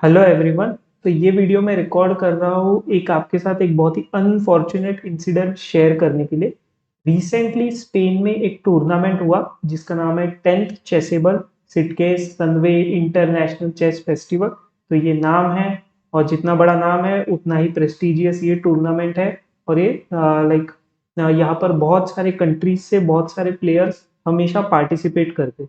Hello everyone. तो ये video मैं रिकॉर्ड कर रहा हूँ एक आपके साथ एक बहुत ही अनफॉर्चुनेट इंसिडेंट शेयर करने के लिए। रिसेंटली स्पेन में एक टूर्नामेंट हुआ जिसका नाम है 10th Chessable Sitges Sunway international chess festival. तो ये नाम है और जितना बड़ा नाम है उतना ही प्रेस्टिजियस ये टूर्नामेंट है। और ये लाइक यहाँ पर बहुत सारे कंट्रीज से बहुत सारे प्लेयर्स हमेशा पार्टिसिपेट करते।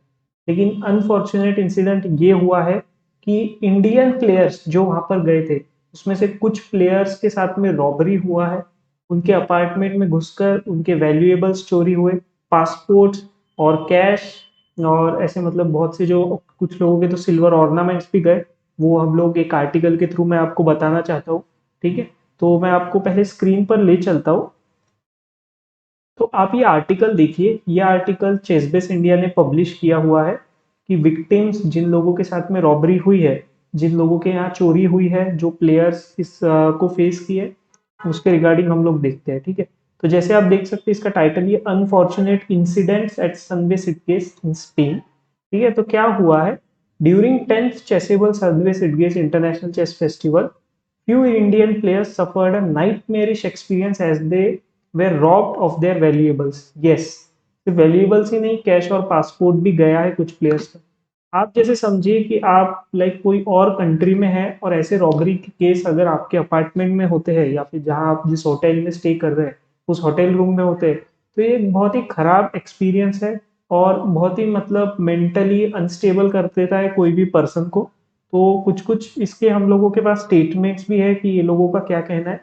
लेकिन अनफॉर्चुनेट इंसिडेंट ये हुआ है कि इंडियन प्लेयर्स जो वहां पर गए थे उसमें से कुछ प्लेयर्स के साथ में रॉबरी हुआ है। उनके अपार्टमेंट में घुसकर उनके वैल्यूएबल्स चोरी हुए, पासपोर्ट्स और कैश। और ऐसे मतलब बहुत से जो कुछ लोगों के तो सिल्वर ऑर्नामेंट्स भी गए। वो हम लोग एक आर्टिकल के थ्रू मैं आपको बताना चाहता हूँ। ठीक है, तो मैं आपको पहले स्क्रीन पर ले चलता हूँ। तो आप ये आर्टिकल देखिए, ये आर्टिकल चेसबेस इंडिया ने पब्लिश किया हुआ है कि विक्टिम्स जिन लोगों के साथ में रॉबरी हुई है, जिन लोगों के यहाँ चोरी हुई है, जो प्लेयर्स इस को फेस किए, उसके रिगार्डिंग हम लोग देखते हैं। ठीक है, तो जैसे आप देख सकते हैं इसका टाइटल ये unfortunate incidents at Sunway Sitges in Spain. ठीक है, तो क्या हुआ है, during 10th Chessable Sunway Sitges international chess festival few Indian players suffered a nightmarish experience as they were robbed of their valuables. Yes, सिर्फ valuables ही नहीं, cash और passport भी गया है कुछ प्लेयर्स का। आप जैसे समझिए कि आप लाइक कोई और कंट्री में है और ऐसे रॉबरी के केस अगर आपके अपार्टमेंट में होते हैं या फिर जहां आप जिस होटल में स्टे कर रहे हैं उस होटल रूम में होते हैं, तो ये एक बहुत ही खराब एक्सपीरियंस है और बहुत ही मतलब मेंटली अनस्टेबल कर देता है कोई भी पर्सन को। तो कुछ कुछ इसके हम लोगों के पास स्टेटमेंट्स भी है कि ये लोगों का क्या कहना है।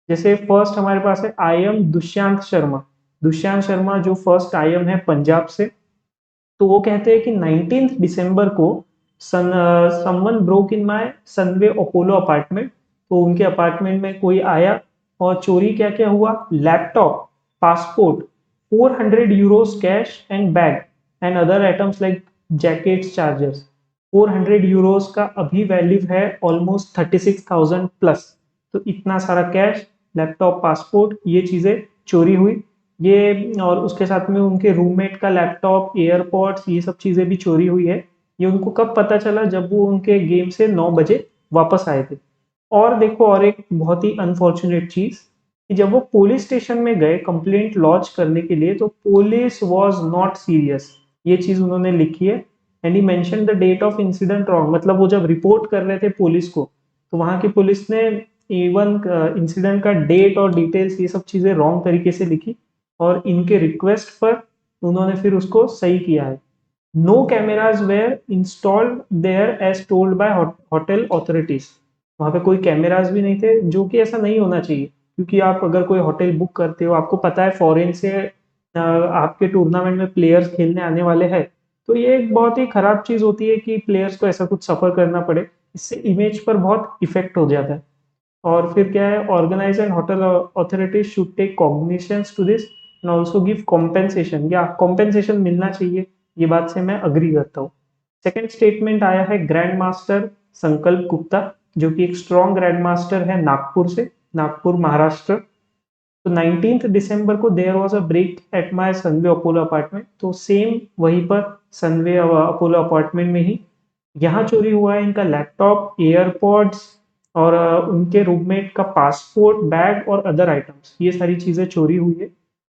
जैसे फर्स्ट हमारे पास है आई एम दुष्यंत शर्मा। दुष्यंत शर्मा जो फर्स्ट आई एम है पंजाब से। तो वो कहते हैं कि 19th दिसंबर को someone broke in my Sunway Apollo apartment. तो उनके अपार्टमेंट में कोई आया और चोरी क्या क्या हुआ, laptop, passport, 400 Euros cash and bag and other items like jackets chargers. 400 Euros का अभी वैल्यू है ऑलमोस्ट 36,000 प्लस। तो इतना सारा कैश, लैपटॉप, पासपोर्ट, ये चीजें चोरी हुई। ये और उसके साथ में उनके रूममेट का लैपटॉप, एयरपॉड्स, ये सब चीजें भी चोरी हुई है। ये उनको कब पता चला, जब वो उनके गेम से 9 बजे वापस आए थे। और देखो, और एक बहुत ही अनफॉर्चुनेट चीज कि जब वो पुलिस स्टेशन में गए कंप्लेंट लॉन्च करने के लिए, तो पुलिस वाज नॉट सीरियस। ये चीज उन्होंने लिखी है। And he mention the date of incident wrong. मतलब वो जब रिपोर्ट कर रहे थे पुलिस को, तो वहां की पुलिस ने इवन इंसिडेंट का डेट और डिटेल्स ये सब चीजें रॉन्ग तरीके से लिखी। और इनके रिक्वेस्ट पर उन्होंने फिर उसको सही किया है। No cameras were installed there as told by hotel authorities. वहां पे कोई कैमराज भी नहीं थे, जो कि ऐसा नहीं होना चाहिए। क्योंकि आप अगर कोई होटल बुक करते हो, आपको पता है फॉरेन से आपके टूर्नामेंट में प्लेयर्स खेलने आने वाले हैं, तो ये एक बहुत ही खराब चीज होती है कि प्लेयर्स को ऐसा कुछ सफर करना पड़े। इससे इमेज पर बहुत इफेक्ट हो जाता है। और फिर क्या है, organise and hotel authorities should take cognisance to this and also give compensation. या कॉम्पेंसेशन मिलना चाहिए, ये बात से मैं अग्री करता हूँ। सेकंड स्टेटमेंट आया है ग्रैंड मास्टर संकल्प गुप्ता, जो कि एक स्ट्रॉन्ग ग्रैंड मास्टर है नागपुर से, नागपुर महाराष्ट्र। तो 19th दिसंबर को there was a break at my Sunway Apollo apartment. तो सेम वहीं पर सनवे अपोलो अपार्टमेंट में ही यहाँ चोरी हुआ है इनका लैपटॉप, एयरपॉड्स और उनके रूममेट का पासपोर्ट, बैग और अदर आइटम्स, ये सारी चीजें चोरी हुई है।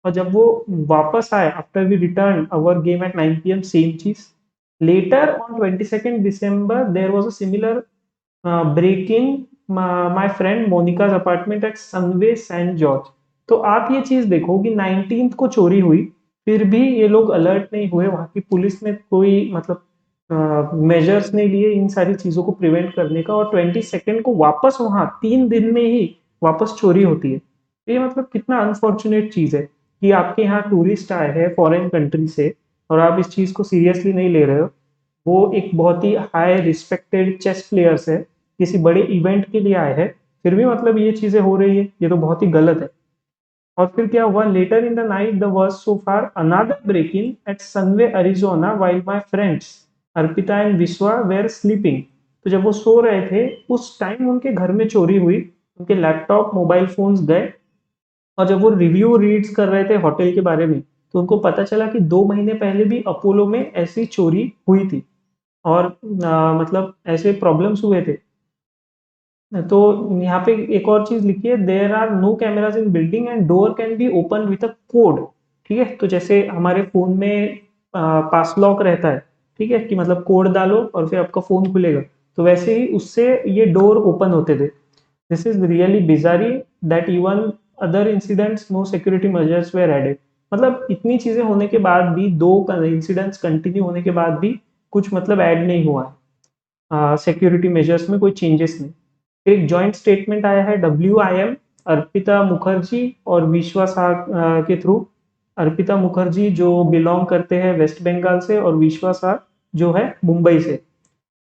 और जब वो वापस आए after we return our game at 9 PM, same चीज। Later on 22nd December there was a similar break in my friend Monica's apartment at Sunway Saint George. तो आप ये चीज देखो कि 19th को चोरी हुई, फिर भी ये लोग अलर्ट नहीं हुए, वहां की पुलिस ने कोई मतलब मेजर्स नहीं लिए इन सारी चीजों को प्रिवेंट करने का। और 22nd को वापस वहां 3 दिन में ही वापस चोरी होती है। तो ये मतलब कितना अनफॉर्चुनेट चीज है कि आपके यहाँ टूरिस्ट आए हैं फॉरेन कंट्री से और आप इस चीज को सीरियसली नहीं ले रहे हो। वो एक बहुत ही हाई रिस्पेक्टेड चेस प्लेयर्स है, किसी बड़े इवेंट के लिए आए हैं, फिर भी मतलब ये चीजें हो रही है, ये तो बहुत ही गलत है। और फिर क्या हुआ, later in the night the worse so far another break in at Sunway Arizona while my friends Arpita and Vishwa were sleeping. तो जब वो सो रहे थे उस टाइम उनके घर में चोरी हुई, उनके लैपटॉप, मोबाइल फोन्स गए। और जब वो रिव्यू रीड्स कर रहे थे होटल के बारे में, तो उनको पता चला कि 2 महीने पहले भी अपोलो में ऐसी चोरी हुई थी और मतलब ऐसे प्रॉब्लम्स हुए थे। तो यहाँ पे एक और चीज लिखी है, there are no cameras in building and door can be open with a code. ठीक है, तो जैसे हमारे फोन में पास लॉक रहता है, ठीक है, कि मतलब कोड डालो और फिर आपका फोन खुलेगा, तो वैसे ही उससे ये डोर ओपन होते थे। This is really bizarre that even other incidents no security measures were added. मतलब इतनी चीजें होने के बाद भी, दो इंसिडेंट्स कंटिन्यू होने के बाद भी कुछ मतलब ऐड नहीं हुआ है, सिक्योरिटी मेजर्स में कोई चेंजेस नहीं। एक जॉइंट स्टेटमेंट आया है WIM, अर्पिता मुखर्जी और विश्वास के थ्रू। अर्पिता मुखर्जी जो बिलोंग करते हैं वेस्ट बंगाल से, और विश्वास जो है मुंबई से।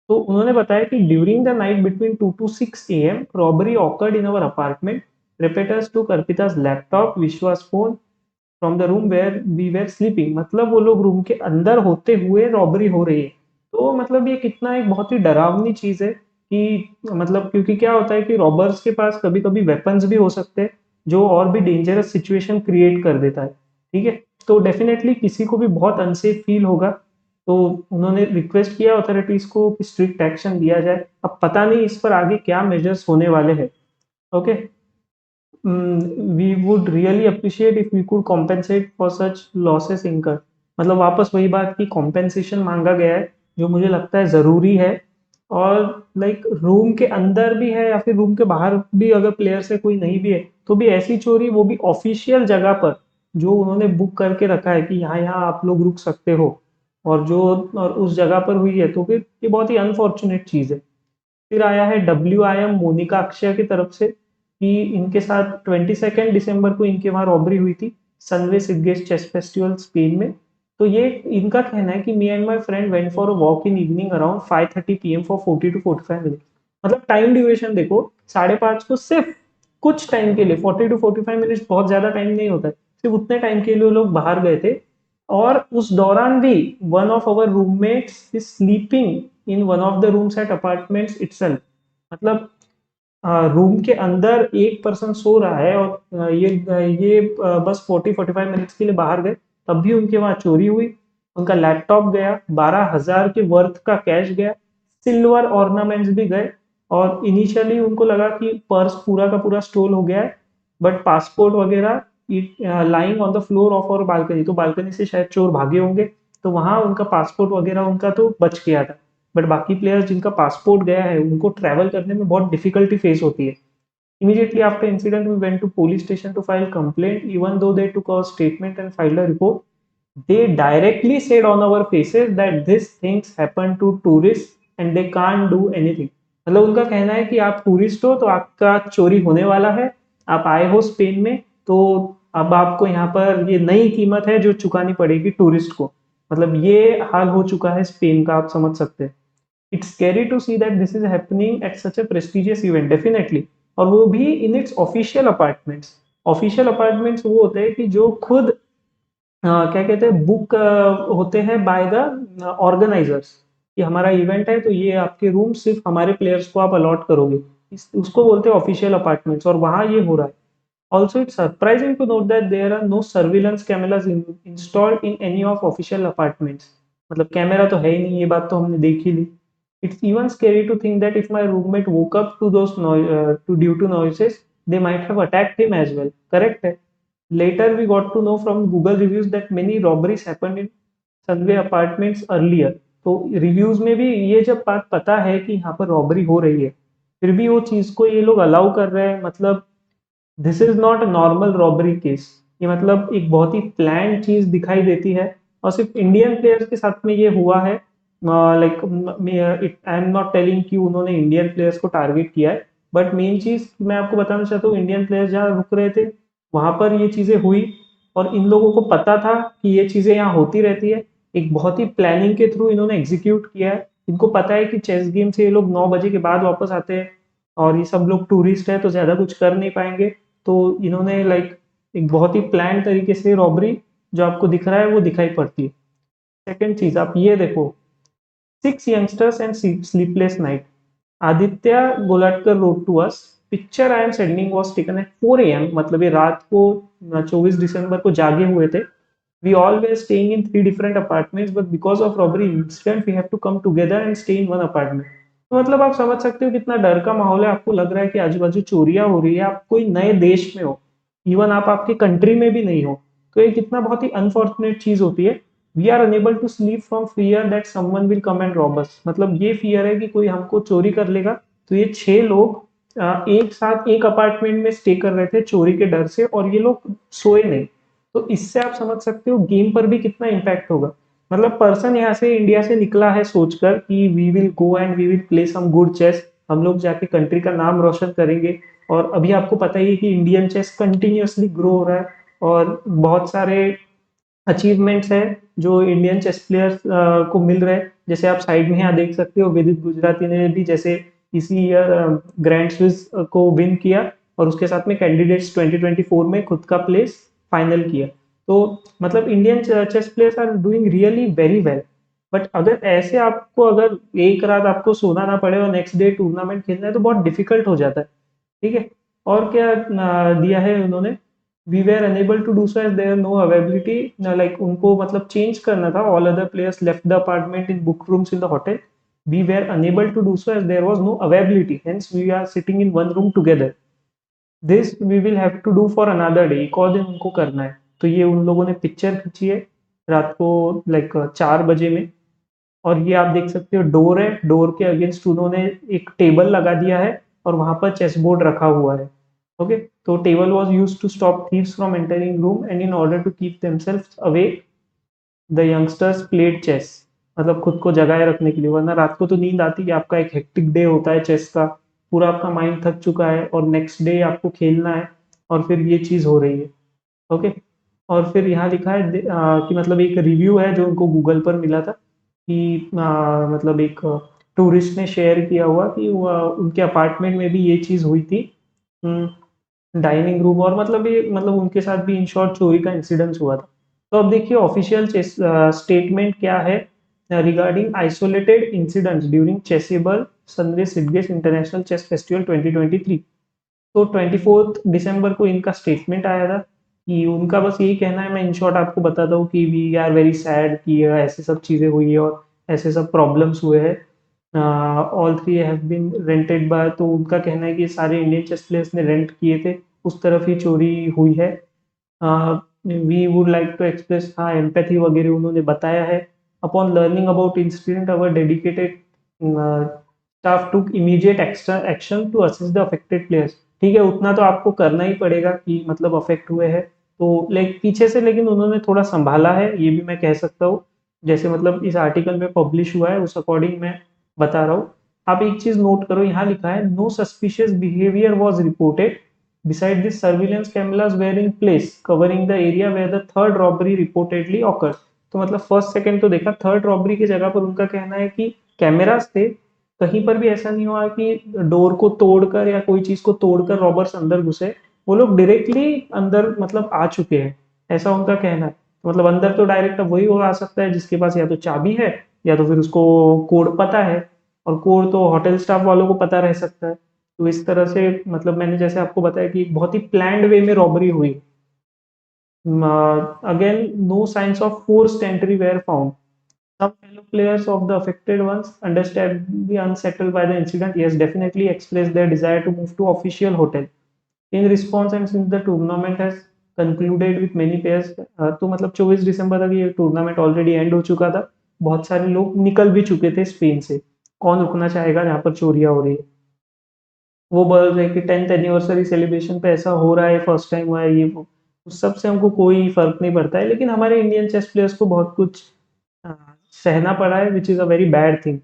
तो उन्होंने बताया कि during the night between 2 to 6 AM robbery occurred in our apartment. Perpetrators took अर्पिता's laptop, Vishwas phone from the room where we were sleeping. मतलब वो लोग रूम के अंदर होते हुए रॉबरी हो रही है। तो मतलब ये कितना एक बहुत ही डरावनी चीज है कि मतलब, क्योंकि क्या होता है कि रॉबर्स के पास कभी कभी वेपन्स भी हो सकते हैं, जो और भी डेंजरस सिचुएशन क्रिएट कर देता है। ठीक है, तो डेफिनेटली किसी को भी बहुत अनसेफ फील होगा। तो उन्होंने रिक्वेस्ट किया अथॉरिटीज को कि स्ट्रिक्ट एक्शन लिया जाए। अब पता नहीं इस पर आगे क्या मेजर्स होने वाले हैं। Okay, we would really appreciate if we could compensate for such losses incur. मतलब वापस वही बात की कॉम्पेंसेशन मांगा गया है, जो मुझे लगता है जरूरी है। और लाइक रूम के अंदर भी है या फिर रूम के बाहर भी अगर प्लेयर से कोई नहीं भी है, तो भी ऐसी चोरी, वो भी ऑफिशियल जगह पर जो उन्होंने बुक करके रखा है कि यहाँ यहाँ आप लोग रुक सकते हो, और जो और उस जगह पर हुई है, तो फिर ये बहुत ही अनफॉर्चुनेट चीज है। फिर आया है WIM मोनिका अक्षय की तरफ से कि इनके साथ 22 दिसंबर को इनके वहां रॉबरी हुई थी, सनवे सिगेस्ट चेस फेस्टिवल स्पेन में। तो ये इनका कहना है कि me and my friend went for a walk in evening around 5:30 PM for 40 to 45 minute. मतलब टाइम ड्यूरेशन देखो, 5:30 को सिर्फ कुछ टाइम के लिए, 40 to 45 मिनट बहुत ज्यादा टाइम नहीं होता है, सिर्फ उतने टाइम के लिए वो लोग बाहर गए थे। और उस दौरान भी one of our roommates is sleeping in one of the rooms at apartments itself. मतलब रूम के अंदर एक पर्सन सो रहा है, और बस 40 45 मिनट्स के लिए बाहर गए, तब भी उनके वहां चोरी हुई। उनका लैपटॉप गया, 12,000 के वर्थ का कैश गया, सिल्वर ऑर्नामेंट्स भी गए। और इनिशियली उनको लगा कि पर्स पूरा का पूरा स्टोल हो गया है, बट पासपोर्ट वगैरह lying on the floor of और बालकनी, तो बालकनी से शायद चोर भागे होंगे, तो वहां उनका पासपोर्ट वगैरह उनका तो बच गया था। बट बाकी प्लेयर्स जिनका पासपोर्ट गया है, उनको ट्रैवल करने में बहुत डिफिकल्टी फेस होती है। Immediately after incident, we went to police station to file complaint. Even though they took our statement and filed a report, they directly said on our faces that these things happen to tourists and they can't do anything. मतलब उनका कहना है कि आप tourist हो तो आपका चोरी होने वाला है, आप आए हो स्पेन में, तो अब आपको यहाँ पर ये नई कीमत है जो चुकानी पड़ेगी टूरिस्ट को। मतलब ये हाल हो चुका है स्पेन का, आप समझ सकते हैं। It's scary to see that this is happening at such a prestigious event, definitely. और वो भी in its official apartments. Official apartments वो होते हैं कि जो खुद क्या कहते हैं, बुक होते हैं बाय द ऑर्गेनाइजर्स, कि हमारा इवेंट है तो ये आपके रूम सिर्फ हमारे प्लेयर्स को आप अलॉट करोगे। उसको बोलते हैं ऑफिशियल अपार्टमेंट्स, और वहां ये हो रहा है। Also it's surprising to note that there are no surveillance cameras installed in any of official apartments. मतलब कैमरा तो है ही नहीं, ये बात तो हमने देख ही ली। It's even scary to think that if my roommate woke up to those due to noises, they might have attacked him as well. Correct है? Later we got to know from Google reviews that many robberies happened in Sunway apartments earlier. तो reviews में भी ये जब बात पता है कि यहाँ पर रॉबरी हो रही है, फिर भी वो चीज को ये लोग अलाउ कर रहे हैं। मतलब this is not a normal robbery case. ये मतलब एक बहुत ही प्लान चीज दिखाई देती है, और सिर्फ इंडियन प्लेयर्स के साथ में ये हुआ है। Like I am not telling कि उन्होंने इंडियन प्लेयर्स को टारगेट किया है, बट मेन चीज मैं आपको बताना चाहता हूँ, इंडियन प्लेयर्स जहाँ रुक रहे थे वहां पर ये चीजें हुई, और इन लोगों को पता था कि ये चीजें यहाँ होती रहती है। एक बहुत ही प्लानिंग के थ्रू इन्होंने एग्जीक्यूट किया है। इनको पता है कि चेस गेम से ये लोग 9 बजे के बाद वापस आते हैं, और ये सब लोग टूरिस्ट है तो ज्यादा कुछ कर नहीं पाएंगे। तो इन्होंने लाइक एक बहुत ही प्लान तरीके से रॉबरी जो आपको दिख रहा है वो दिखाई पड़ती है। सेकंड चीज आप ये देखो, 6 youngsters and sleepless night. Aditya Golatkar wrote to us, picture I am sending was taken at 4 AM, मतलब ये रात को 24 दिसंबर को जागे हुए थे। We all were staying in 3 different apartments, but because of robbery incident, we have to come together and stay in one apartment. तो मतलब आप समझ सकते हो कितना डर का माहौल है, आपको लग रहा है कि आजू-बाजू चोरियाँ हो रही है, आप कोई नए देश में हो, इवन आप आपके कंट्री में भी नहीं हो, तो ये कितना बहुत ही अनफॉर्चुनेट चीज़ होती है। We are unable to sleep from fear that someone will come and rob us, मतलब ये फियर है कि कोई हमको चोरी कर लेगा, तो ये 6 लोग एक साथ एक अपार्टमेंट में स्टे कर रहे थे चोरी के डर से और ये लोग सोए नहीं। तो इससे आप समझ सकते हो गेम पर भी कितना इम्पैक्ट होगा। मतलब पर्सन यहाँ से इंडिया से निकला है सोचकर कि we will go and we will play some good chess, हम लोग जाके कंट्री का नाम रोशन करेंगे। और अभी आपको पता ही है कि इंडियन चेस कंटिन्यूअसली ग्रो हो रहा है और बहुत सारे अचीवमेंट्स है जो इंडियन चेस प्लेयर्स को मिल रहे हैं। जैसे आप साइड में यहाँ देख सकते हो विदित गुजराती ने भी जैसे इसी ईयर ग्रैंड स्विस को विन किया और उसके साथ में कैंडिडेट्स 2024 में खुद का प्लेस फाइनल किया। तो मतलब Indian chess players are doing really very well. But अगर ऐसे आपको अगर एक रात आपको सोना ना पड़े और नेक्स्ट डे टूर्नामेंट खेलना है तो बहुत डिफिकल्ट हो जाता है। ठीक है। और क्या दिया है उन्होंने, we were unable to do so as there no availability, like उनको मतलब चेंज करना था, all other players left the apartment in book rooms in the hotel, we were unable to do so as there was no availability, hence we are sitting in one room together, this we will have to do for another day, एक और दिन उनको करना है। तो ये उन लोगों ने पिक्चर खींची है रात को लाइक 4 बजे में। और ये आप देख सकते हो डोर है, डोर के अगेंस्ट उन्होंने एक टेबल लगा दिया है और वहां पर चेस बोर्ड रखा हुआ है। ओके, तो table was use to stop thieves from entering room and in order to keep themselves awake the youngsters played chess, मतलब खुद को जगाए रखने के लिए, वरना रात को तो नींद आती है, आपका एक हेक्टिक डे होता है चेस का, पूरा आपका माइंड थक चुका है और नेक्स्ट डे आपको खेलना है और फिर ये चीज हो रही है। ओके। और फिर यहाँ लिखा है कि मतलब एक रिव्यू है जो उनको गूगल पर मिला था कि मतलब एक टूरिस्ट ने शेयर किया हुआ कि उनके अपार्टमेंट में भी ये चीज हुई थी, डाइनिंग रूम, और मतलब ये मतलब उनके साथ भी इन शॉर्ट चोरी का इंसिडेंस हुआ था। तो अब देखिए ऑफिशियल स्टेटमेंट क्या है regarding isolated incidents during Chessable Sunway Sitges international chess festival 2023। तो 24 दिसंबर को इनका स्टेटमेंट आया था कि उनका बस यही कहना है, मैं इन शॉर्ट आपको बताता हूँ कि वी आर वेरी सैड कि ऐसे सब चीज़ें हुई है और ऐसे सब प्रॉब्लम्स हुए हैं। All three have been rented by, तो उनका कहना है कि सारे इंडियन चेस प्लेयर्स ने रेंट किए थे, उस तरफ ही चोरी हुई है। We would like to express, हाँ एम्पैथी वगैरह उन्होंने बताया है। Upon learning about incident our dedicated staff took immediate extra action to assist the affected players. ठीक है, उतना तो आपको करना ही पड़ेगा कि मतलब अफेक्ट हुए हैं तो लाइक पीछे से, लेकिन उन्होंने थोड़ा संभाला है ये भी मैं कह सकता हूँ। जैसे मतलब इस आर्टिकल में पब्लिश हुआ है उस अकॉर्डिंग मैं बता रहा हूँ। आप एक चीज नोट करो, यहाँ लिखा है no suspicious behaviour was reported beside this surveillance cameras were in place covering the area where the third robbery reportedly occur. तो मतलब फर्स्ट सेकंड तो देखा, थर्ड रॉबरी की जगह पर उनका कहना है कि कैमरास थे, कहीं पर भी ऐसा नहीं हुआ कि डोर को तोड़कर या कोई चीज को तोड़कर रॉबर्स अंदर घुसे, वो लोग डायरेक्टली अंदर मतलब आ चुके हैं, ऐसा उनका कहना है। तो मतलब अंदर तो डायरेक्ट अब वही हो आ सकता है जिसके पास या तो चाबी है या तो फिर उसको कोड पता है, और कोड तो होटल स्टाफ वालों को पता रह सकता है। तो इस तरह से मतलब मैंने जैसे आपको बताया कि बहुत ही प्लान्ड वे में रॉबरी हुई। Again, no signs of forced entry were found. Some fellow players of the affected ones, understandably unsettled by the incident, yes, definitely expressed their desire to move to official hotel. In response, and since the tournament has concluded with many players, तो मतलब 24 दिसंबर तक ये tournament already and हो चुका था, बहुत सारे लोग निकल भी चुके थे स्पेन से, कौन रुकना चाहेगा जहाँ पर चोरियाँ हो रही है। वो बोल रहे कि 10th एनिवर्सरी सेलिब्रेशन पे ऐसा हो रहा है, फर्स्ट टाइम हुआ है ये वो, उस सब से हमको कोई फर्क नहीं पड़ता है, लेकिन हमारे इंडियन चेस प्लेयर्स को बहुत कुछ अ, सहना पड़ा है which is a very bad thing.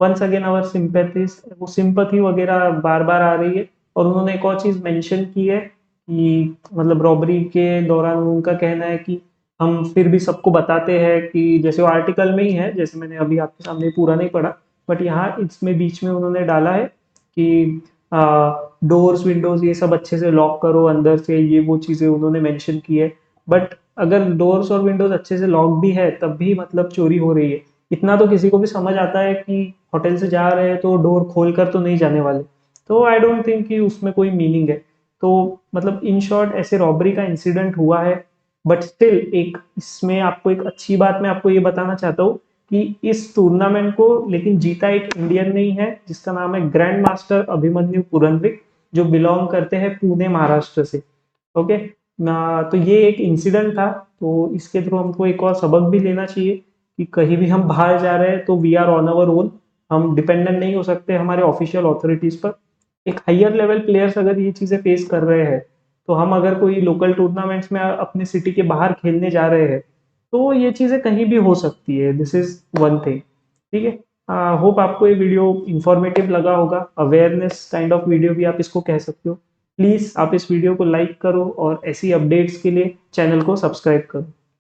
Once again our sympathies, वो सिंपैथी वगैरह बार बार आ रही है। और उन्होंने एक और चीज मेंशन की है कि मतलब रॉबरी के दौरान उनका कहना है कि हम फिर भी सबको बताते हैं कि, जैसे वो आर्टिकल में ही है, जैसे मैंने अभी आपके सामने पूरा नहीं पढ़ा, बट यहाँ इसमें बीच में उन्होंने डाला है कि डोर्स विंडोज ये सब अच्छे से लॉक करो अंदर से, ये वो चीजें उन्होंने मेंशन की है। बट अगर डोर्स और विंडोज अच्छे से लॉक भी है तब भी मतलब चोरी हो रही है। इतना तो किसी को भी समझ आता है कि होटल से जा रहे हैं तो डोर खोल कर तो नहीं जाने वाले, तो आई डोंट थिंक कि उसमें कोई मीनिंग है। तो मतलब इन शॉर्ट ऐसे रॉबरी का इंसिडेंट हुआ है, बट स्टिल एक इसमें आपको एक अच्छी बात मैं आपको ये बताना चाहता हूँ कि इस टूर्नामेंट को लेकिन जीता एक इंडियन नहीं है, जिसका नाम है ग्रैंड मास्टर अभिमन्यु पुरंदरिक, जो बिलोंग करते हैं पुणे महाराष्ट्र से। ओके ना, तो ये एक इंसिडेंट था। तो इसके थ्रू हमको एक और सबक भी लेना चाहिए कि कहीं भी हम बाहर जा रहे हैं तो we are on our own, हम डिपेंडेंट नहीं हो सकते हमारे ऑफिशियल अथॉरिटीज पर। एक हायर लेवल प्लेयर्स अगर ये चीजें फेस कर रहे हैं, तो हम अगर कोई लोकल टूर्नामेंट्स में अपने सिटी के बाहर खेलने जा रहे हैं, तो ये चीजें कहीं भी हो सकती है। This is one thing. ठीक है, होप आपको ये वीडियो इंफॉर्मेटिव लगा होगा, अवेयरनेस काइंड ऑफ वीडियो भी आप इसको कह सकते हो। प्लीज आप इस वीडियो को लाइक करो और ऐसी अपडेट्स के लिए चैनल को सब्सक्राइब करो।